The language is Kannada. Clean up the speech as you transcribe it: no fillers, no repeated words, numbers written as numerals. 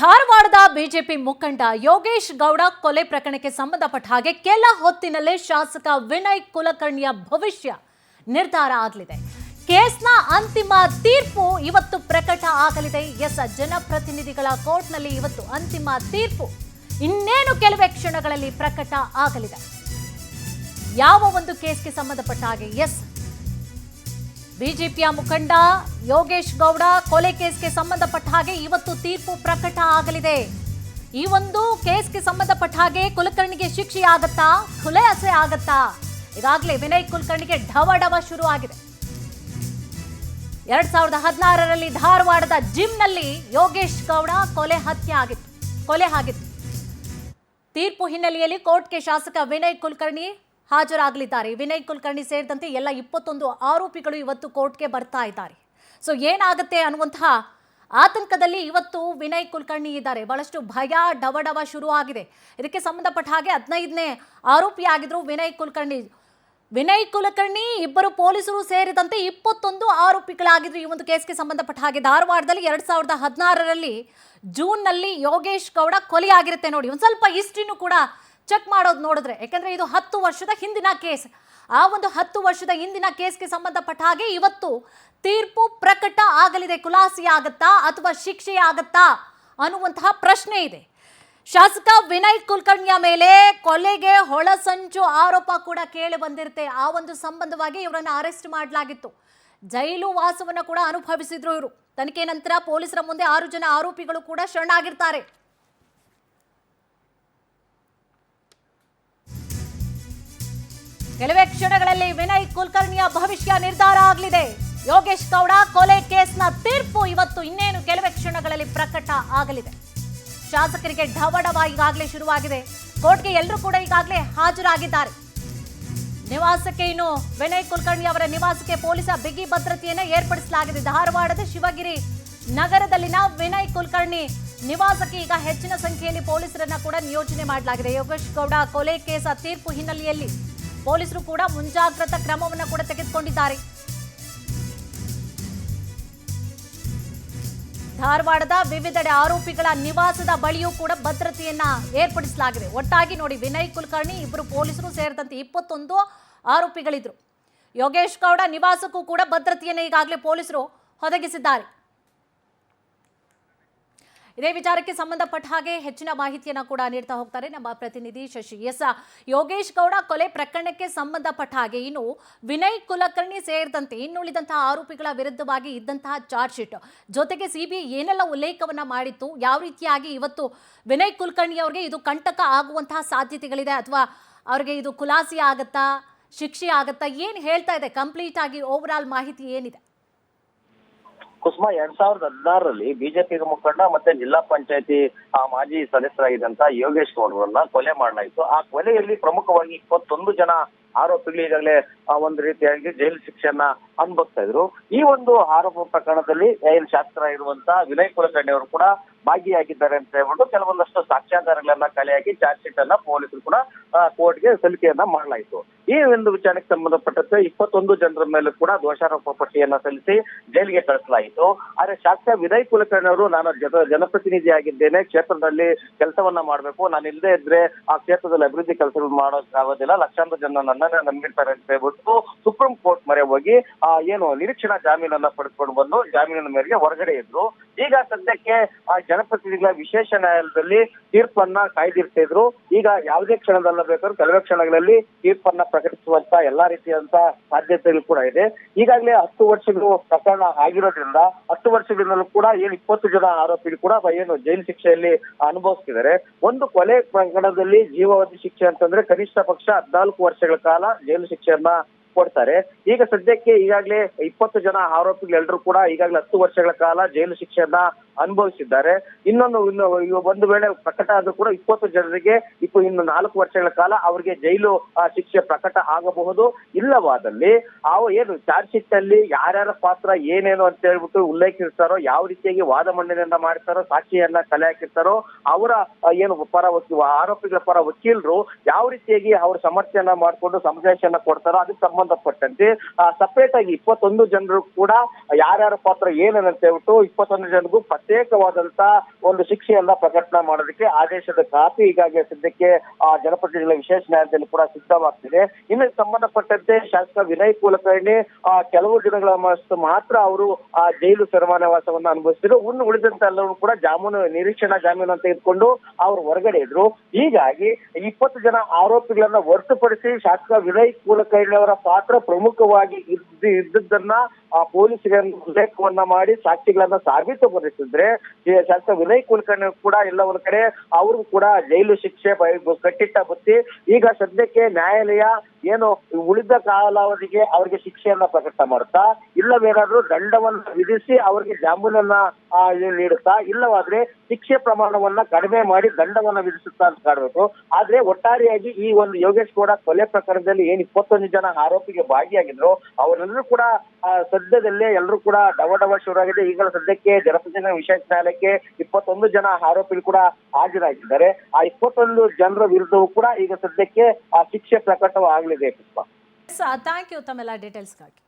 ಧಾರವಾಡದ ಬಿಜೆಪಿ ಮುಖಂಡ ಯೋಗೇಶ್ ಗೌಡ ಕೊಲೆ ಪ್ರಕರಣಕ್ಕೆ ಸಂಬಂಧಪಟ್ಟ ಹಾಗೆ ಕೆಲ ಹೊತ್ತಿನಲ್ಲೇ ಶಾಸಕ ವಿನಯ್ ಕುಲಕರ್ಣಿಯ ಭವಿಷ್ಯ ನಿರ್ಧಾರ ಆಗಲಿದೆ. ಕೇಸ್ನ ಅಂತಿಮ ತೀರ್ಪು ಇವತ್ತು ಪ್ರಕಟ ಆಗಲಿದೆ. ಜನಪ್ರತಿನಿಧಿಗಳ ಕೋರ್ಟ್ನಲ್ಲಿ ಇವತ್ತು ಅಂತಿಮ ತೀರ್ಪು ಇನ್ನೇನು ಕೆಲವೇ ಕ್ಷಣಗಳಲ್ಲಿ ಪ್ರಕಟ ಆಗಲಿದೆ. ಯಾವ ಒಂದು ಕೇಸ್ಗೆ ಸಂಬಂಧಪಟ್ಟ ಹಾಗೆ ಬಿಜೆಪಿಯ ಮುಖಂಡ ಯೋಗೇಶ್ ಗೌಡ ಕೊಲೆ ಕೇಸ್ಗೆ ಸಂಬಂಧಪಟ್ಟ ಹಾಗೆ ಇವತ್ತು ತೀರ್ಪು ಪ್ರಕಟ ಆಗಲಿದೆ. ಈ ಒಂದು ಕೇಸ್ಗೆ ಸಂಬಂಧಪಟ್ಟ ಹಾಗೆ ಕುಲಕರ್ಣಿಗೆ ಶಿಕ್ಷೆ ಆಗತ್ತಾ, ಖುಲಾಸೆ ಆಗತ್ತಾ? ಈಗಾಗಲೇ ವಿನಯ್ ಕುಲಕರ್ಣಿಗೆ ಢವಢವ ಶುರು ಆಗಿದೆ. 2016ರಲ್ಲಿ ಧಾರವಾಡದ ಜಿಮ್ನಲ್ಲಿ ಯೋಗೇಶ್ ಗೌಡ ಕೊಲೆ ಆಗಿತ್ತು. ತೀರ್ಪು ಹಿನ್ನೆಲೆಯಲ್ಲಿ ಕೋರ್ಟ್ಗೆ ಶಾಸಕ ವಿನಯ್ ಕುಲಕರ್ಣಿ ಹಾಜರಾಗಲಿದ್ದಾರೆ. ವಿನಯ್ ಕುಲಕರ್ಣಿ ಸೇರಿದಂತೆ ಎಲ್ಲ 21 ಆರೋಪಿಗಳು ಇವತ್ತು ಕೋರ್ಟ್ಗೆ ಬರ್ತಾ ಇದ್ದಾರೆ. ಸೊ ಏನಾಗುತ್ತೆ ಅನ್ನುವಂತಹ ಆತಂಕದಲ್ಲಿ ಇವತ್ತು ವಿನಯ್ ಕುಲಕರ್ಣಿ ಇದ್ದಾರೆ. ಬಹಳಷ್ಟು ಭಯ, ಡವಡವ ಶುರು ಆಗಿದೆ. ಇದಕ್ಕೆ ಸಂಬಂಧಪಟ್ಟ ಹಾಗೆ 15ನೇ ಆರೋಪಿಯಾಗಿದ್ರು ವಿನಯ್ ಕುಲಕರ್ಣಿ. ಇಬ್ಬರು ಪೊಲೀಸರು ಸೇರಿದಂತೆ 21 ಆರೋಪಿಗಳಾಗಿದ್ರು ಈ ಒಂದು ಕೇಸ್ಗೆ ಸಂಬಂಧಪಟ್ಟ ಹಾಗೆ. ಧಾರವಾಡದಲ್ಲಿ 2016ರಲ್ಲಿ ಜೂನ್ನಲ್ಲಿ ಯೋಗೇಶ್ ಗೌಡ ಕೊಲೆಯಾಗಿರುತ್ತೆ. ನೋಡಿ, ಒಂದು ಸ್ವಲ್ಪ ಹಿಸ್ಟ್ರಿನೂ ಕೂಡ ಚೆಕ್ ಮಾಡೋದು ನೋಡಿದ್ರೆ, ಯಾಕಂದ್ರೆ ಇದು 10 ವರ್ಷದ ಹಿಂದಿನ ಕೇಸ್. ಆ ಒಂದು 10 ವರ್ಷದ ಹಿಂದಿನ ಕೇಸ್ಗೆ ಸಂಬಂಧಪಟ್ಟ ಹಾಗೆ ಇವತ್ತು ತೀರ್ಪು ಪ್ರಕಟ ಆಗಲಿದೆ. ಖುಲಾಸೆ ಆಗತ್ತಾ ಅಥವಾ ಶಿಕ್ಷೆ ಆಗತ್ತಾ ಅನ್ನುವಂತಹ ಪ್ರಶ್ನೆ ಇದೆ. ಶಾಸಕ ವಿನಯ್ ಕುಲಕರ್ಣಿಯ ಮೇಲೆ ಕೊಲೆಗೆ ಹೊಳಸಂಚು ಆರೋಪ ಕೂಡ ಕೇಳಿ ಬಂದಿರುತ್ತೆ. ಆ ಒಂದು ಸಂಬಂಧವಾಗಿ ಇವರನ್ನು ಅರೆಸ್ಟ್ ಮಾಡಲಾಗಿತ್ತು. ಜೈಲು ವಾಸವನ್ನು ಕೂಡ ಅನುಭವಿಸಿದ್ರು ಇವರು. ತನಿಖೆ ನಂತರ ಪೊಲೀಸರ ಮುಂದೆ 6 ಜನ ಆರೋಪಿಗಳು ಕೂಡ ಶರಣಾಗಿರ್ತಾರೆ. ಕೆಲವೇ ಕ್ಷಣಗಳಲ್ಲಿ ವಿನಯ್ ಕುಲಕರ್ಣಿಯ ಭವಿಷ್ಯ ನಿರ್ಧಾರ ಆಗಲಿದೆ. ಯೋಗೇಶ್ ಗೌಡ ಕೊಲೆ ಕೇಸ್ನ ತೀರ್ಪು ಇವತ್ತು ಇನ್ನೇನು ಕೆಲವೇ ಕ್ಷಣಗಳಲ್ಲಿ ಪ್ರಕಟ ಆಗಲಿದೆ. ಶಾಸಕರಿಗೆ ಢವಢವ ಈಗಾಗಲೇ ಶುರುವಾಗಿದೆ. ಕೋರ್ಟ್ಗೆ ಎಲ್ಲರೂ ಕೂಡ ಈಗಾಗಲೇ ಹಾಜರಾಗಿದ್ದಾರೆ. ನಿವಾಸಕ್ಕೆ ಇನ್ನು ವಿನಯ್ ಕುಲಕರ್ಣಿ ಅವರ ನಿವಾಸಕ್ಕೆ ಪೊಲೀಸ ಬಿಗಿ ಭದ್ರತೆಯನ್ನು ಏರ್ಪಡಿಸಲಾಗಿದೆ. ಧಾರವಾಡದ ಶಿವಗಿರಿ ನಗರದಲ್ಲಿನ ವಿನಯ್ ಕುಲಕರ್ಣಿ ನಿವಾಸಕ್ಕೆ ಈಗ ಹೆಚ್ಚಿನ ಸಂಖ್ಯೆಯಲ್ಲಿ ಪೊಲೀಸರನ್ನ ಕೂಡ ನಿಯೋಜನೆ ಮಾಡಲಾಗಿದೆ. ಯೋಗೇಶ್ ಗೌಡ ಕೊಲೆ ಕೇಸ ತೀರ್ಪು ಹಿನ್ನೆಲೆಯಲ್ಲಿ ಪೊಲೀಸರು ಕೂಡ ಮುಂಜಾಗ್ರತಾ ಕ್ರಮವನ್ನು ಕೂಡ ತೆಗೆದುಕೊಂಡಿದ್ದಾರೆ. ಧಾರವಾಡದ ವಿವಿಧೆಡೆ ಆರೋಪಿಗಳ ನಿವಾಸದ ಬಳಿಯೂ ಕೂಡ ಭದ್ರತೆಯನ್ನ ಏರ್ಪಡಿಸಲಾಗಿದೆ. ಒಟ್ಟಾಗಿ ನೋಡಿ, ವಿನಯ್ ಕುಲಕರ್ಣಿ, ಇಬ್ಬರು ಪೊಲೀಸರು ಸೇರಿದಂತೆ 21 ಆರೋಪಿಗಳಿದ್ರು. ಯೋಗೇಶ್ ಗೌಡ ನಿವಾಸಕ್ಕೂ ಕೂಡ ಭದ್ರತೆಯನ್ನು ಈಗಾಗಲೇ ಪೊಲೀಸರು ಒದಗಿಸಿದ್ದಾರೆ. ಇದೇ ವಿಚಾರಕ್ಕೆ ಸಂಬಂಧಪಟ್ಟ ಹಾಗೆ ಹೆಚ್ಚಿನ ಮಾಹಿತಿಯನ್ನು ಕೂಡ ನೀಡ್ತಾ ಹೋಗ್ತಾರೆ ನಮ್ಮ ಪ್ರತಿನಿಧಿ ಶಶಿ. ಯೋಗೇಶ್ ಗೌಡ ಕೊಲೆ ಪ್ರಕರಣಕ್ಕೆ ಸಂಬಂಧಪಟ್ಟ ಹಾಗೆ ಇನ್ನು ವಿನಯ್ ಕುಲಕರ್ಣಿ ಸೇರಿದಂತೆ ಇನ್ನುಳಿದಂತಹ ಆರೋಪಿಗಳ ವಿರುದ್ಧವಾಗಿ ಇದ್ದಂತಹ ಚಾರ್ಜ್ ಶೀಟ್ ಜೊತೆಗೆ ಸಿಬಿಐ ಏನೆಲ್ಲ ಉಲ್ಲೇಖವನ್ನ ಮಾಡಿತ್ತು, ಯಾವ ರೀತಿಯಾಗಿ ಇವತ್ತು ವಿನಯ್ ಕುಲಕರ್ಣಿ ಅವರಿಗೆ ಇದು ಕಂಟಕ ಆಗುವಂತಹ ಸಾಧ್ಯತೆಗಳಿದೆ ಅಥವಾ ಅವರಿಗೆ ಇದು ಖುಲಾಸೆ ಆಗತ್ತಾ, ಶಿಕ್ಷೆ ಆಗತ್ತಾ, ಏನು ಹೇಳ್ತಾ ಇದೆ ಕಂಪ್ಲೀಟ್ ಆಗಿ ಓವರ್ ಆಲ್ ಮಾಹಿತಿ ಏನಿದೆ? ಕುಸುಮ, 2016ರಲ್ಲಿ ಬಿಜೆಪಿ ಮುಖಂಡ ಮತ್ತೆ ಜಿಲ್ಲಾ ಪಂಚಾಯತಿ ಮಾಜಿ ಸದಸ್ಯರಾಗಿದ್ದಂತ ಯೋಗೇಶ್ ಗೌಡರನ್ನ ಕೊಲೆ ಮಾಡಲಾಯಿತು. ಆ ಕೊಲೆಯಲ್ಲಿ ಪ್ರಮುಖವಾಗಿ 21 ಜನ ಆರೋಪಿಗಳು ಈಗಾಗಲೇ ಒಂದು ರೀತಿಯಾಗಿ ಜೈಲು ಶಿಕ್ಷೆಯನ್ನ ಅನುಭವಿಸ್ತಾ ಇದ್ರು. ಈ ಒಂದು ಆರೋಪ ಪ್ರಕರಣದಲ್ಲಿ ಶಾಸಕರಾಗಿರುವಂತ ವಿನಯ್ ಕುಲಕರ್ಣಿ ಅವರು ಕೂಡ ಭಾಗಿಯಾಗಿದ್ದಾರೆ ಅಂತ ಹೇಳ್ಬಿಟ್ಟು ಕೆಲವೊಂದಷ್ಟು ಸಾಕ್ಷ್ಯಾಧಾರಗಳನ್ನ ಕಲೆಯಾಗಿ ಚಾರ್ಜ್ ಶೀಟ್ ಅನ್ನ ಪೊಲೀಸರು ಕೂಡ ಕೋರ್ಟ್ಗೆ ಸಲ್ಲಿಕೆಯನ್ನ ಮಾಡಲಾಯಿತು. ಈ ಒಂದು ವಿಚಾರಕ್ಕೆ ಸಂಬಂಧಪಟ್ಟಂತೆ 21 ಜನರ ಮೇಲೂ ಕೂಡ ದೋಷಾರೋಪ ಪಟ್ಟಿಯನ್ನ ಸಲ್ಲಿಸಿ ಜೈಲಿಗೆ ಕಳಿಸಲಾಯಿತು. ಆದ್ರೆ ಶಾಸಕ ವಿನಯ್ ಕುಲಕರ್ಣಿ ಅವರು, ನಾನು ಜನಪ್ರತಿನಿಧಿ ಆಗಿದ್ದೇನೆ, ಕ್ಷೇತ್ರದಲ್ಲಿ ಕೆಲಸವನ್ನ ಮಾಡ್ಬೇಕು, ನಾನು ಇಲ್ಲದೆ ಇದ್ರೆ ಆ ಕ್ಷೇತ್ರದಲ್ಲಿ ಅಭಿವೃದ್ಧಿ ಕೆಲಸಗಳು ಮಾಡೋಕ್ಕಾಗೋದಿಲ್ಲ, ಲಕ್ಷಾಂತರ ಜನ ನನ್ನನ್ನ ನಂಬಿರ್ತಾರೆ ಅಂತ ಹೇಳ್ಬಿಟ್ಟು ಸುಪ್ರೀಂ ಕೋರ್ಟ್ ಮೊರೆ ಹೋಗಿ ನಿರೀಕ್ಷಣಾ ಜಾಮೀನನ್ನ ಪಡೆದುಕೊಂಡು ಬಂದು ಜಾಮೀನಿನ ಮೇರೆಗೆ ಹೊರಗಡೆ ಇದ್ರು. ಈಗ ಸದ್ಯಕ್ಕೆ ಜನಪ್ರತಿನಿಧಿಗಳ ವಿಶೇಷ ನ್ಯಾಯಾಲಯದಲ್ಲಿ ತೀರ್ಪನ್ನ ಕಾಯ್ದಿರ್ತಾ ಇದ್ರು. ಈಗ ಯಾವುದೇ ಕ್ಷಣದಲ್ಲ ಬೇಕಾದ್ರೂ ಕೆಲವೇ ಕ್ಷಣಗಳಲ್ಲಿ ತೀರ್ಪನ್ನ ಪ್ರಕಟಿಸುವಂತ ಎಲ್ಲಾ ರೀತಿಯಾದಂತ ಸಾಧ್ಯತೆಗಳು ಕೂಡ ಇದೆ. ಈಗಾಗಲೇ 10 ವರ್ಷಗಳು ಪ್ರಕರಣ ಆಗಿರೋದ್ರಿಂದ 10 ವರ್ಷಗಳಿಂದಲೂ ಕೂಡ 20 ಜನ ಆರೋಪಿಗಳು ಕೂಡ ಜೈಲು ಶಿಕ್ಷೆಯಲ್ಲಿ ಅನುಭವಿಸ್ತಿದ್ದಾರೆ. ಒಂದು ಕೊಲೆ ಪ್ರಕರಣದಲ್ಲಿ ಜೀವಾವಧಿ ಶಿಕ್ಷೆ ಅಂತಂದ್ರೆ ಕನಿಷ್ಠ ಪಕ್ಷ 14 ವರ್ಷಗಳ ಕಾಲ ಜೈಲು ಶಿಕ್ಷೆಯನ್ನ ಕೊಡ್ತಾರೆ. ಈಗ ಸದ್ಯಕ್ಕೆ ಈಗಾಗಲೇ 20 ಜನ ಆರೋಪಿಗಳೆಲ್ಲರೂ ಕೂಡ ಈಗಾಗಲೇ 10 ವರ್ಷಗಳ ಕಾಲ ಜೈಲು ಶಿಕ್ಷೆಯನ್ನ ಅನುಭವಿಸಿದ್ದಾರೆ. ಇನ್ನು ಒಂದು ವೇಳೆ ಪ್ರಕಟ ಆದ್ರೂ ಕೂಡ 20 ಜನರಿಗೆ ಇನ್ನು 4 ವರ್ಷಗಳ ಕಾಲ ಅವರಿಗೆ ಜೈಲು ಶಿಕ್ಷೆ ಪ್ರಕಟ ಆಗಬಹುದು. ಇಲ್ಲವಾದಲ್ಲಿ ಚಾರ್ಜ್ ಶೀಟ್ ಅಲ್ಲಿ ಯಾರ್ಯಾರ ಪಾತ್ರ ಏನೇನು ಅಂತ ಹೇಳ್ಬಿಟ್ಟು ಉಲ್ಲೇಖಿಸ್ತಾರೋ, ಯಾವ ರೀತಿಯಾಗಿ ವಾದ ಮಂಡನೆಯನ್ನ ಮಾಡ್ತಾರೋ, ಸಾಕ್ಷಿಯನ್ನ ಕಲೆ ಹಾಕಿರ್ತಾರೋ, ಅವರ ಆರೋಪಿಗಳ ಪರ ವಕೀಲರು ಯಾವ ರೀತಿಯಾಗಿ ಅವ್ರ ಸಮರ್ಥ್ಯನ ಮಾಡ್ಕೊಂಡು ಸಮಜಾಯಿಷಿಯನ್ನ ಕೊಡ್ತಾರೋ ಅದಕ್ಕೆ ಸಂಬಂಧಪಟ್ಟಂತೆ ಸಪರೇಟ್ ಆಗಿ 21 ಜನರು ಕೂಡ ಯಾರ್ಯಾರ ಪಾತ್ರ ಏನೇನಂತ ಹೇಳ್ಬಿಟ್ಟು 21 ಜನರಿಗೂ ಪ್ರತ್ಯೇಕವಾದಂತ ಒಂದು ಶಿಕ್ಷೆಯನ್ನ ಪ್ರಕಟಣೆ ಮಾಡೋದಕ್ಕೆ ಆದೇಶದ ಕಾಪಿ ಈಗಾಗಲೇ ಸದ್ಯಕ್ಕೆ ಜನಪ್ರತಿನಿಧಿಗಳ ವಿಶೇಷ ನ್ಯಾಯಾಲಯದಲ್ಲಿ ಕೂಡ ಸಿದ್ಧವಾಗ್ತಿದೆ. ಇನ್ನು ಸಂಬಂಧಪಟ್ಟಂತೆ ಶಾಸಕ ವಿನಯ್ ಕುಲಕರ್ಣಿ ಕೆಲವು ದಿನಗಳ ಮಾತ್ರ ಅವರು ಜೈಲು ಸೆರೆವಾಸವನ್ನ ಅನುಭವಿಸಿದ್ರು. ಇನ್ನು ಉಳಿದಂತ ಎಲ್ಲರೂ ಕೂಡ ನಿರೀಕ್ಷಣಾ ಜಾಮೀನು ಅಂತ ತೆಗೆದುಕೊಂಡು ಅವರು ಹೊರಗಡೆ ಇದ್ರು. ಹೀಗಾಗಿ 20 ಜನ ಆರೋಪಿಗಳನ್ನ ಹೊರತುಪಡಿಸಿ ಶಾಸಕ ವಿನಯ್ ಕುಲಕರ್ಣಿ ಅವರ ಪಾತ್ರ ಪ್ರಮುಖವಾಗಿ ಇದ್ದದ್ದನ್ನ ಪೊಲೀಸರಿಗೆ ಉಲ್ಲೇಖವನ್ನ ಮಾಡಿ ಸಾಕ್ಷಿಗಳನ್ನ ಸಾಬೀತುಪಡಿಸಿದ್ರೆ ಶಾಸಕ ವಿನಯ್ ಕುಲಕರ್ಣಿ ಕೂಡ ಎಲ್ಲ ಒಂದ್ ಕಡೆ ಅವರು ಕೂಡ ಜೈಲು ಶಿಕ್ಷೆ ಕಟ್ಟಿಟ್ಟ ಬುತ್ತಿ. ಈಗ ಸದ್ಯಕ್ಕೆ ನ್ಯಾಯಾಲಯ ಏನು ಉಳಿದ ಕಾಲಾವಧಿಗೆ ಅವರಿಗೆ ಶಿಕ್ಷೆಯನ್ನ ಪ್ರಕಟ ಮಾಡುತ್ತಾ, ಇಲ್ಲವೇನಾದ್ರೂ ದಂಡವನ್ನ ವಿಧಿಸಿ ಅವರಿಗೆ ಜಾಮೀನನ್ನ ನೀಡುತ್ತಾ, ಇಲ್ಲವಾದ್ರೆ ಶಿಕ್ಷೆ ಪ್ರಮಾಣವನ್ನ ಕಡಿಮೆ ಮಾಡಿ ದಂಡವನ್ನ ವಿಧಿಸುತ್ತಾ ಅಂತ ಕಾಣಬೇಕು. ಆದ್ರೆ ಒಟ್ಟಾರೆಯಾಗಿ ಈ ಒಂದು ಯೋಗೇಶ್ ಗೌಡ ಕೊಲೆ ಪ್ರಕರಣದಲ್ಲಿ ಏನ್ 21 ಜನ ಆರೋಪಿಗೆ ಭಾಗಿಯಾಗಿದ್ರು ಅವರೆಲ್ಲರೂ ಕೂಡ ಸದ್ಯದಲ್ಲೇ ಎಲ್ಲರೂ ಕೂಡ ಡವ ಶುರುವಾಗಿದೆ. ಈಗ ಸದ್ಯಕ್ಕೆ ಜನಪ್ರತಿನಿಧಿ ವಿಶೇಷ ನ್ಯಾಯಾಲಯಕ್ಕೆ 21 ಜನ ಆರೋಪಿಗಳು ಕೂಡ ಹಾಜರಾಗಿದ್ದಾರೆ. ಆ 21 ಜನರ ವಿರುದ್ಧವೂ ಕೂಡ ಈಗ ಸದ್ಯಕ್ಕೆ ಶಿಕ್ಷೆ ಪ್ರಕಟವಾಗಲಿದೆ. ಥ್ಯಾಂಕ್ ಯು ತಮ್ಮೆಲ್ಲ ಡೀಟೇಲ್ಸ್ಗಾಗಿ.